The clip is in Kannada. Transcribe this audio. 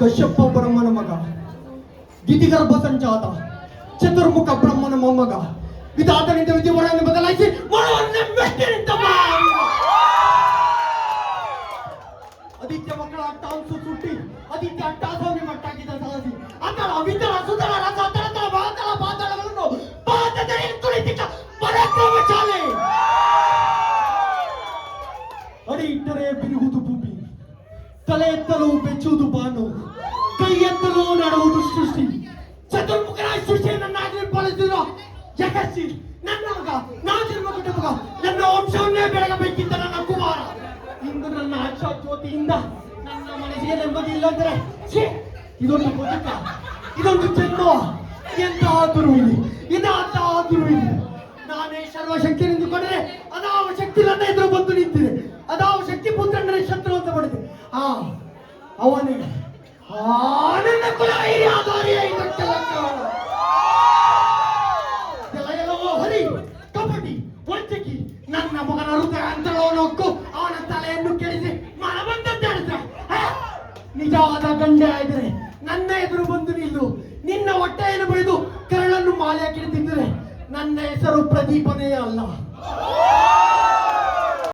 ಕಶ್ಯಪ ಬ್ರಹ್ಮನ ಮಗ, ಗಿರಿಗರ್ಭ ಸಂಜಾತ, ಚತುರ್ಮುಖ ಬ್ರಹ್ಮನ ಮೊಮ್ಮಗ. ಇದಾತನಿಂದ ವಿಧಿವರನ್ನು ಬದಲಾಯಿಸಿ ಆದಿತ್ಯ ಮಕ್ಕಳ ಅಟ್ಟಾಂಸು ಸುಟ್ಟಿ ಆದಿತ್ಯ ಅಟ್ಟಾಸವನಿ ಮಟ್ಟಾಗಿದ್ದ ಸಾಹಸಿ ಅತಳ ವಿತಳ ಸುತಳ ರಸ ತಳತಳ ಬಾತಳ ಪಾತಾಳಗಳನ್ನು ಪಾದದಲ್ಲಿ ತುಳಿತಿದ್ದ ಪರಾಕ್ರಮಶಾಲಿ. ಅಡಿ ಇಟ್ಟರೆ ಬಿರುಗುವುದು ಭೂಮಿ, ತಲೆ ಎತ್ತಲು ಬೆಚ್ಚುವುದು ಬಾನು, ಕೈ ಎತ್ತಲು ನಡೆಯುವುದು ಸೃಷ್ಟಿ. ಚತುರ್ಮುಖನ ಸೃಷ್ಟಿಯನ್ನಾಗಿ ಪಾಲಿಸಿದ ಯಶಸ್ವಿ ನನ್ನ ಮಗ, ನಾಜಿರ್ಮ ಕುಟುಂಬ, ನನ್ನ ವಂಶವನ್ನೇ ಬೆಳಗಬೇಕಿದ್ದ ನನ್ನ ಕುಮಾರ. ಇಂದು ನನ್ನ ಆಶಾ ಜ್ಯೋತಿಯಿಂದ ನನ್ನ ಮನಸ್ಸಿಗೆ ನೆಮ್ಮದಿ ಇಲ್ಲಂದ್ರೆ ಇದೊಂದು ಬದುಕ, ಇದೊಂದು ಜನ್ಮ. ಎಂತಾದರೂ ಇಲ್ಲಿ ಇದಾದರೂ ಇಲ್ಲಿ ನಾನೇ ಸರ್ವಶಕ್ತಿ ನಿಂತುಕೊಂಡ್ರೆ ಅದಾವ ಶಕ್ತಿ ನನ್ನ ಎದುರು ಬಂದು ನಿಂತಿದೆ. ಅದಾವ ಶಕ್ತಿ ಪುತ್ರನೇ ಶತ್ರು ಅಂತ ಮಾಡಿದೆ. ಅವನೇ ನನ್ನ ಕುಲ ಎಲ್ಲವೋ ಹರಿ ಕಪಟಿ ವಂಚಕಿ. ನನ್ನ ಮಗನ ಹೃದಯ ಅಂತಳವನೊಕ್ಕು ಅವನ ತಲೆಯನ್ನು ಕೆಡಿಸಿ ಮನ ಬಂದಂತೆ ಆಡ್ತಾರೆ. ನಿಜವಾದ ಗಂಡೆ ಆಗಿದ್ರೆ ನನ್ನ ಎದುರು ಬಂದು ನಿಲ್ಲು. ನಿನ್ನ ಹೊಟ್ಟೆಯನ್ನು ಬಳಿದು ಕರಳನ್ನು ಮಾಲೆ ಹಾಕಿಡ್ತಿದ್ರೆ ನನ್ನ ಹೆಸರು ಪ್ರದೀಪನೇ ಅಲ್ಲ.